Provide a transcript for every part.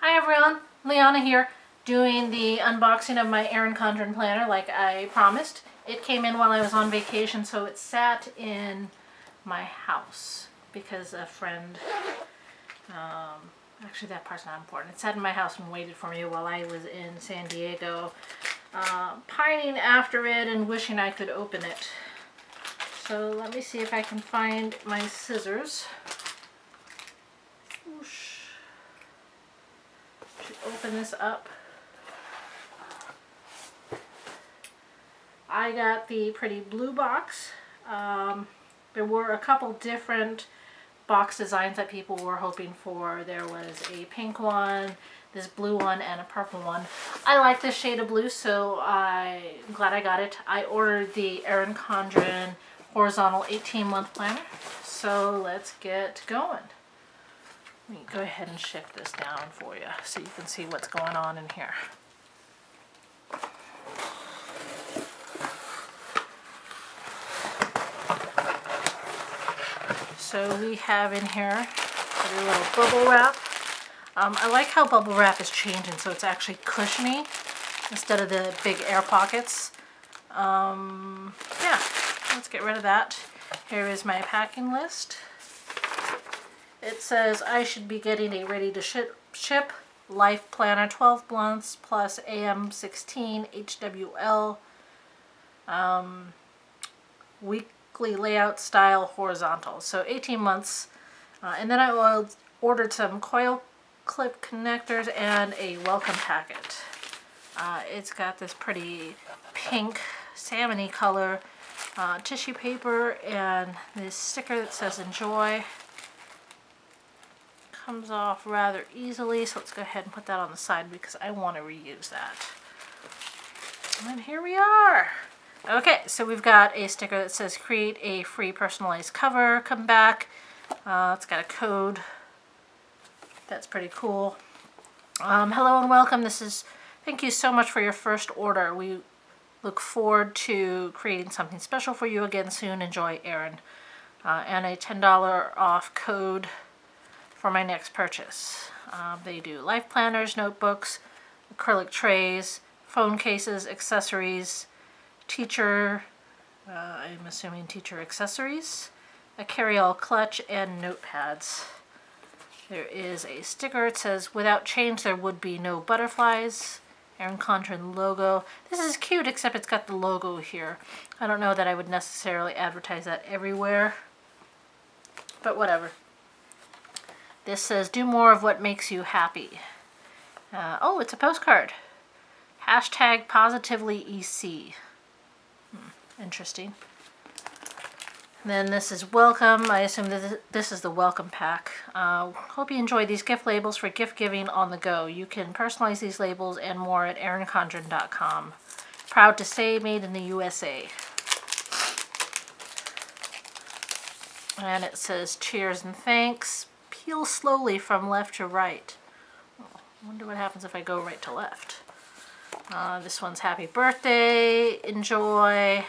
Hi everyone, Liana here, doing the unboxing of my Erin Condren planner like I promised. It came in while I was on vacation, so it sat in my house because a friend, actually that part's not important. It sat in my house and waited for me while I was in San Diego, pining after it and wishing I could open it. So let me see if I can find my scissors. Whoosh. Open this up. I got the pretty blue box. There were a couple different box designs that people were hoping for. There was a pink one, this blue one, and a purple one. I like this shade of blue, so I'm glad I got it. I ordered the Erin Condren horizontal 18-month planner. So let's get going. Let me go ahead and shift this down for you so you can see what's going on in here. So we have in here a little bubble wrap. I like how bubble wrap is changing, so it's actually cushiony instead of the big air pockets. Yeah, let's get rid of that. Here is my packing list. It says I should be getting a ready to ship life planner, 12 months plus AM16 HWL, weekly layout style horizontal. So 18 months. And then I ordered some coil clip connectors and a welcome packet. It's got this pretty pink salmon-y color tissue paper and this sticker that says enjoy. Comes off rather easily, so let's go ahead and put that on the side because I want to reuse that. And here we are. Okay, so we've got a sticker that says create a free personalized cover. Come back. It's got a code. That's pretty cool. Hello and welcome. Thank you so much for your first order. We look forward to creating something special for you again soon. Enjoy, Erin. And a $10 off code for my next purchase. They do life planners, notebooks, acrylic trays, phone cases, accessories, teacher, I'm assuming teacher accessories, a carry-all clutch, and notepads. There is a sticker. It says, without change there would be no butterflies. Erin Condren logo. This is cute, except it's got the logo here. I don't know that I would necessarily advertise that everywhere, but whatever. This says, do more of what makes you happy. Oh, it's a postcard. Hashtag positively EC. Interesting. Then this is welcome. I assume that this is the welcome pack. Hope you enjoy these gift labels for gift giving on the go. You can personalize these labels and more at erincondren.com. Proud to say, made in the USA. And it says, cheers and thanks. Peel slowly from left to right. Oh, I wonder what happens if I go right to left. This one's happy birthday, enjoy,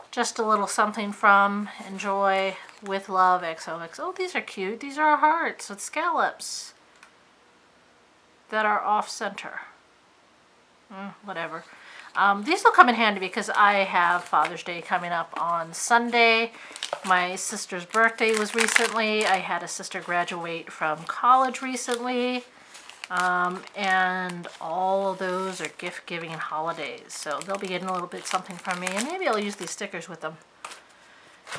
just a little something from, enjoy, with love, XOXO. Oh, these are cute. These are hearts with scallops that are off center. Whatever. These will come in handy because I have Father's Day coming up on Sunday. My sister's birthday was recently. I had a sister graduate from college recently. And all of those are gift giving holidays. So they'll be getting a little bit something from me. And maybe I'll use these stickers with them.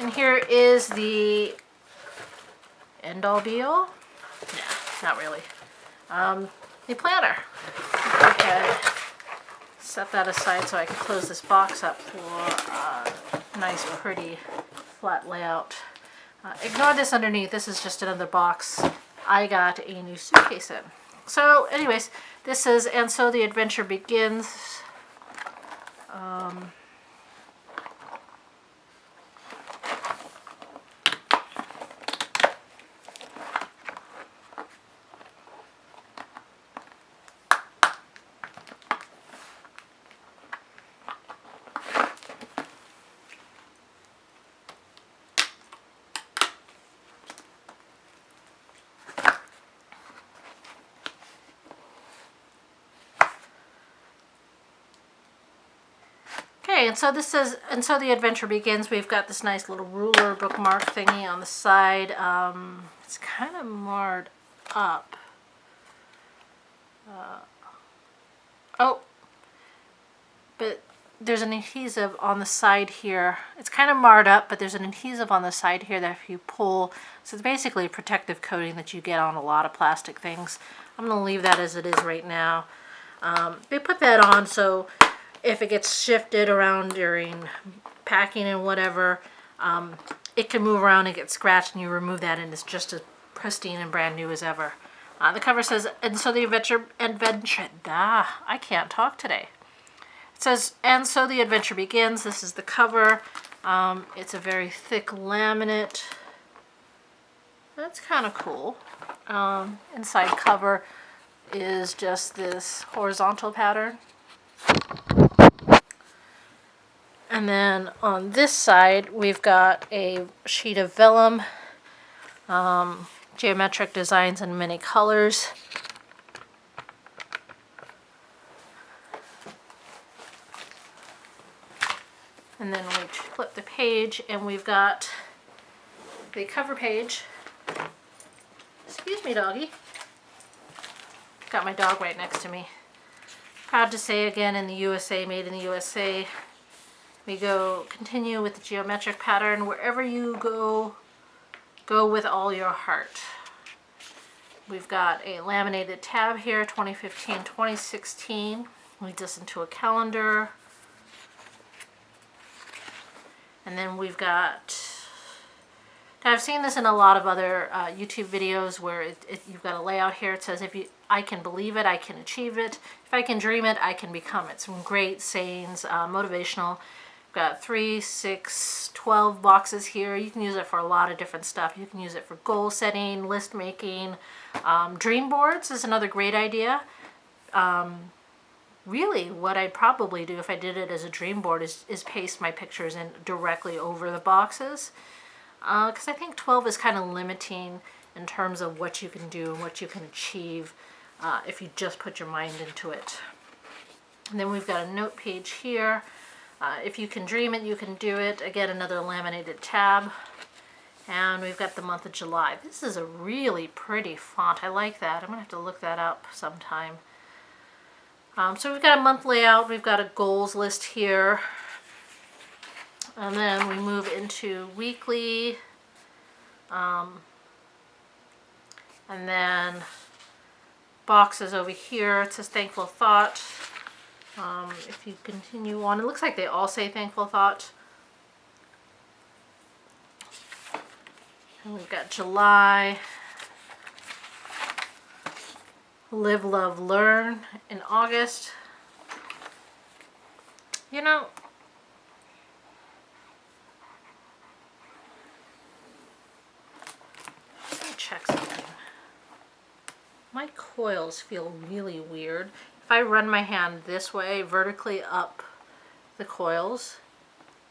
And here is the end-all be-all. Nah, not really. The planner. Okay. Set that aside so I can close this box up for a nice, pretty, flat layout. Ignore this underneath. This is just another box I got a new suitcase in. So, anyways, this is, and so the adventure begins. Okay, and so this says, and so the adventure begins. We've got this nice little ruler bookmark thingy on the side. It's kind of marred up. Oh, but there's an adhesive on the side here. It's kind of marred up, but there's an adhesive on the side here that if you pull, so it's basically a protective coating that you get on a lot of plastic things. I'm going to leave that as it is right now. They put that on so if it gets shifted around during packing and whatever, it can move around and get scratched, and you remove that and it's just as pristine and brand new as ever. The cover says, and so the adventure, I can't talk today. It says, and so the adventure begins. This is the cover. It's a very thick laminate. That's kind of cool. Inside cover is just this horizontal pattern. And then on this side, we've got a sheet of vellum, geometric designs in many colors. And then we flip the page and we've got the cover page. Excuse me, doggy. Got my dog right next to me. Proud to say again, in the USA, made in the USA. We continue with the geometric pattern. Wherever you go, go with all your heart. We've got a laminated tab here, 2015-2016. Leads us into a calendar. And then we've got, I've seen this in a lot of other YouTube videos where you've got a layout here. It says, I can believe it, I can achieve it. If I can dream it, I can become it. Some great sayings, motivational. We've got 3, 6, 12 boxes here. You can use it for a lot of different stuff. You can use it for goal setting, list making. Dream boards is another great idea. Really, what I'd probably do if I did it as a dream board is paste my pictures in directly over the boxes. Because I think 12 is kind of limiting in terms of what you can do and what you can achieve if you just put your mind into it. And then we've got a note page here. If you can dream it, you can do it. Again, another laminated tab. And we've got the month of July. This is a really pretty font. I like that. I'm going to have to look that up sometime. So we've got a month layout, we've got a goals list here, and then we move into weekly, and then boxes over here. It says thankful thought. If you continue on, it looks like they all say thankful thought. And we've got July. Live, love, learn in August. You know, let me check something. My coils feel really weird. If I run my hand this way, vertically up the coils,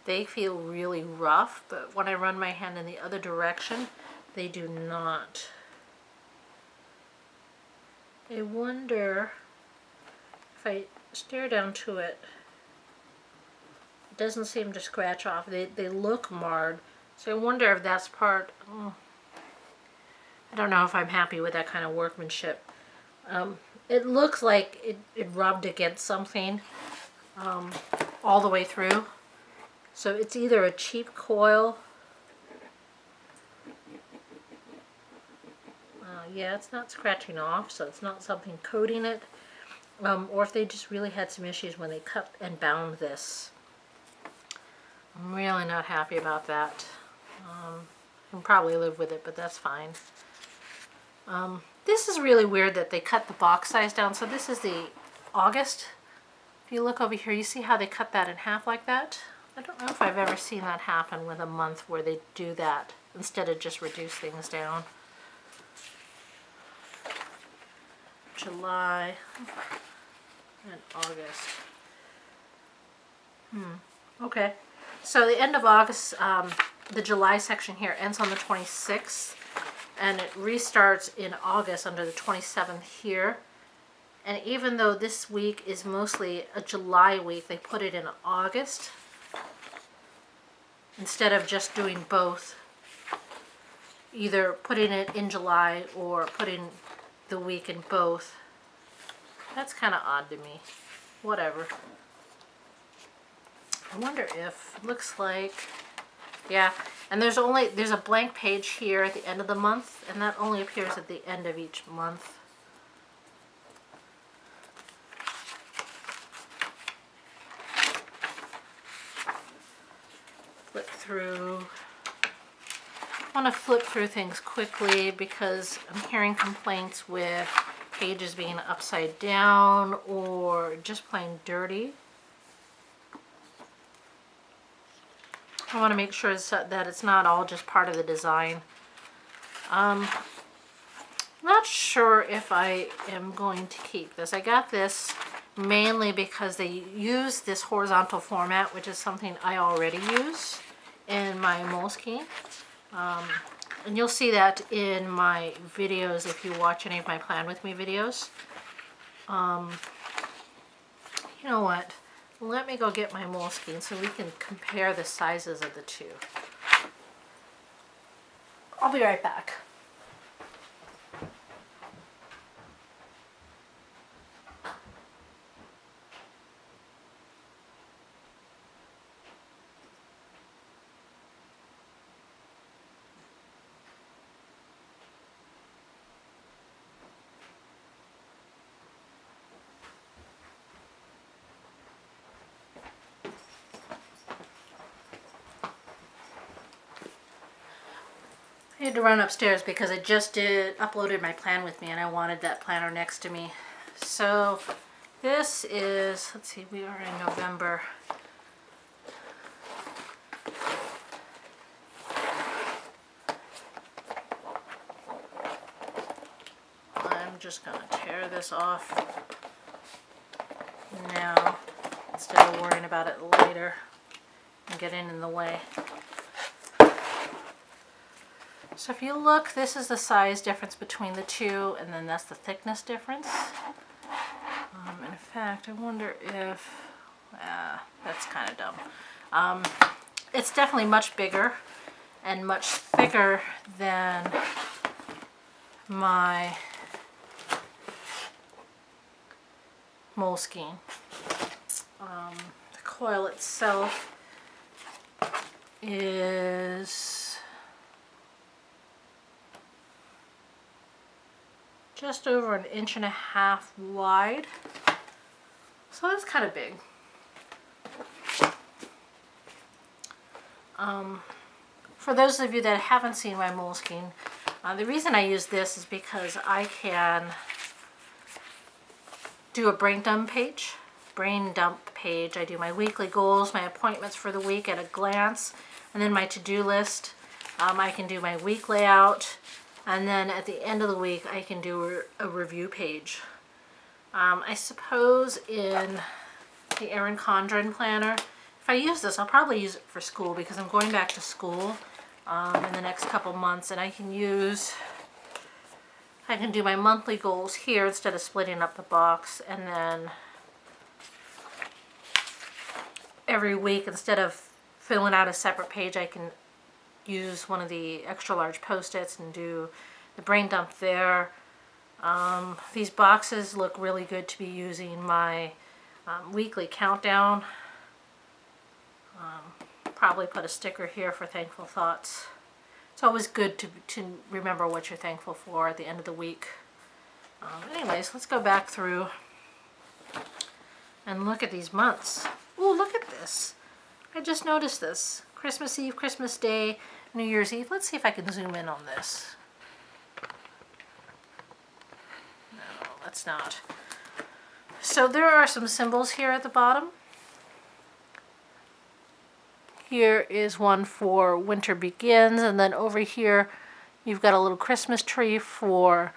they feel really rough, but when I run my hand in the other direction, they do not. I wonder if I stare down to it, it doesn't seem to scratch off. They look marred, so I wonder if that's part. I don't know if I'm happy with that kind of workmanship. It looks like it rubbed against something all the way through. So it's either a cheap coil. Yeah, it's not scratching off, so it's not something coating it. Or if they just really had some issues when they cut and bound this. I'm really not happy about that. I can probably live with it, but that's fine. This is really weird that they cut the box size down. So this is the August. If you look over here, you see how they cut that in half like that? I don't know if I've ever seen that happen with a month where they do that instead of just reduce things down. July and August. Okay. So the end of August, the July section here ends on the 26th, and it restarts in August under the 27th here. And even though this week is mostly a July week, they put it in August instead of just doing both. Either putting it in July or putting the week in both. That's kind of odd to me. Whatever. I wonder if, looks like, yeah, and there's a blank page here at the end of the month, and that only appears at the end of each month. Flip through. I want to flip through things quickly because I'm hearing complaints with pages being upside down or just plain dirty. I want to make sure that it's not all just part of the design. Not sure if I am going to keep this. I got this mainly because they use this horizontal format, which is something I already use in my Moleskine. And you'll see that in my videos if you watch any of my Plan With Me videos. You know what? Let me go get my Moleskine so we can compare the sizes of the two. I'll be right back. I had to run upstairs because I just uploaded my Plan With Me and I wanted that planner next to me. So this is, let's see, we are in November. I'm just going to tear this off now instead of worrying about it later and getting in the way. So if you look, this is the size difference between the two, and then that's the thickness difference. And in fact, I wonder if, that's kind of dumb. It's definitely much bigger and much thicker than my Moleskine. The coil itself is just over 1.5 inches wide, so that's kind of big. For those of you that haven't seen my Moleskine, the reason I use this is because I can do a brain dump page. I do my weekly goals, my appointments for the week at a glance, and then my to-do list. I can do my week layout. And then at the end of the week, I can do a review page. I suppose in the Erin Condren Planner, if I use this, I'll probably use it for school because I'm going back to school in the next couple months, and I can do my monthly goals here instead of splitting up the box, and then every week, instead of filling out a separate page, I can use one of the extra large post-its and do the brain dump there. These boxes look really good to be using my weekly countdown. Probably put a sticker here for thankful thoughts. It's always good to remember what you're thankful for at the end of the week. Anyways, let's go back through and look at these months. Ooh, look at this. I just noticed this. Christmas Eve, Christmas Day, New Year's Eve. Let's see if I can zoom in on this. No, let's not. So there are some symbols here at the bottom. Here is one for winter begins, and then over here you've got a little Christmas tree for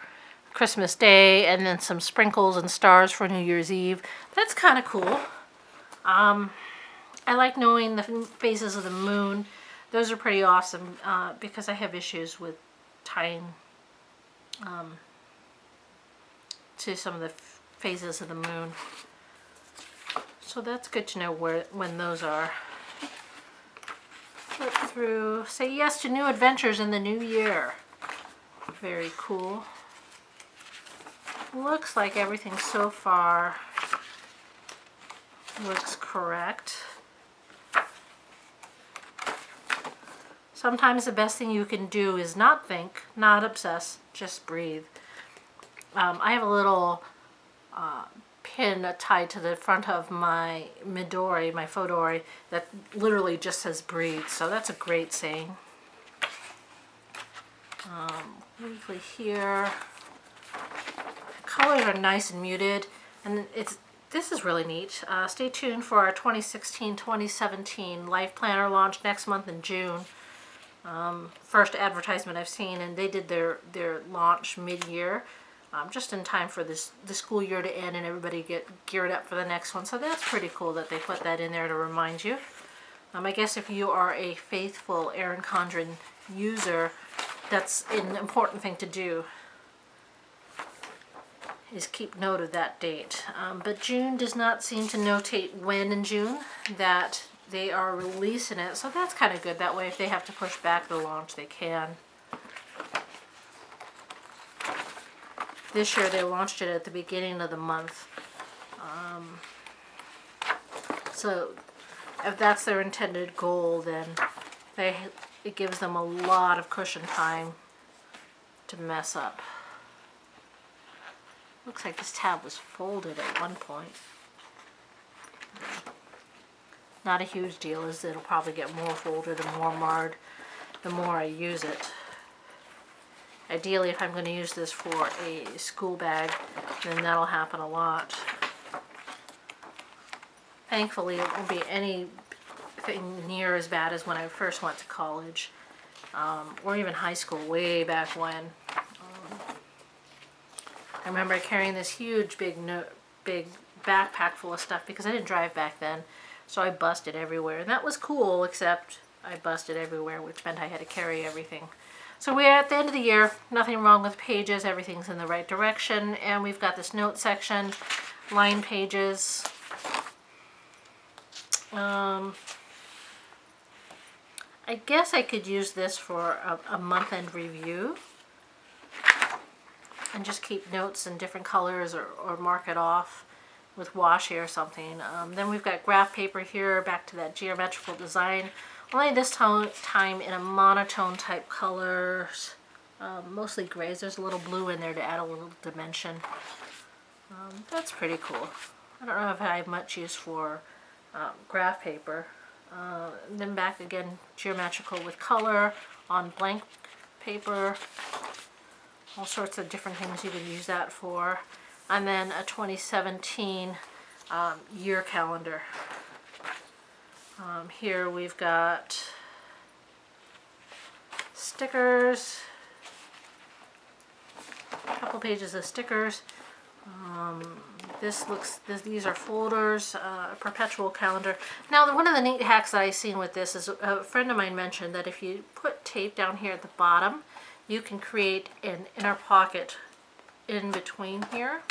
Christmas Day, and then some sprinkles and stars for New Year's Eve. That's kind of cool. I like knowing the phases of the moon. Those are pretty awesome because I have issues with tying to some of the phases of the moon. So that's good to know when those are. Flip through. Say yes to new adventures in the new year. Very cool. Looks like everything so far looks correct. Sometimes the best thing you can do is not think, not obsess, just breathe. I have a little pin tied to the front of my Midori, my Fodori, that literally just says breathe. So that's a great saying. Weekly here. The colors are nice and muted, and this is really neat. Stay tuned for our 2016-2017 Life Planner launch next month in June. First advertisement I've seen, and they did their launch mid-year. Just in time for the school year to end and everybody get geared up for the next one. So that's pretty cool that they put that in there to remind you. I guess if you are a faithful Erin Condren user, that's an important thing to do, is keep note of that date. But June does not seem to notate when in June that they are releasing it. So that's kind of good. That way if they have to push back the launch, they can. This year they launched it at the beginning of the month. So if that's their intended goal, then it gives them a lot of cushion time to mess up. Looks like this tab was folded at one point. Not a huge deal, as it'll probably get more folded and more marred the more I use it. Ideally, if I'm going to use this for a school bag, then that'll happen a lot. Thankfully, it won't be anything near as bad as when I first went to college, or even high school, way back when. I remember carrying this huge, big backpack full of stuff because I didn't drive back then, so I busted everywhere. And that was cool, except I busted everywhere, which meant I had to carry everything. So we're at the end of the year, nothing wrong with pages, everything's in the right direction, and we've got this note section, line pages. I guess I could use this for a month-end review and just keep notes in different colors or mark it off with washi or something. Then we've got graph paper here, back to that geometrical design. Only this time in a monotone type colors, mostly grays. There's a little blue in there to add a little dimension. That's pretty cool. I don't know if I have much use for graph paper. Then back again, geometrical with color on blank paper. All sorts of different things you could use that for. And then a 2017 year calendar. Here we've got stickers, a couple pages of stickers. These are folders, a perpetual calendar. Now, one of the neat hacks that I've seen with this is a friend of mine mentioned that if you put tape down here at the bottom, you can create an inner pocket in between here.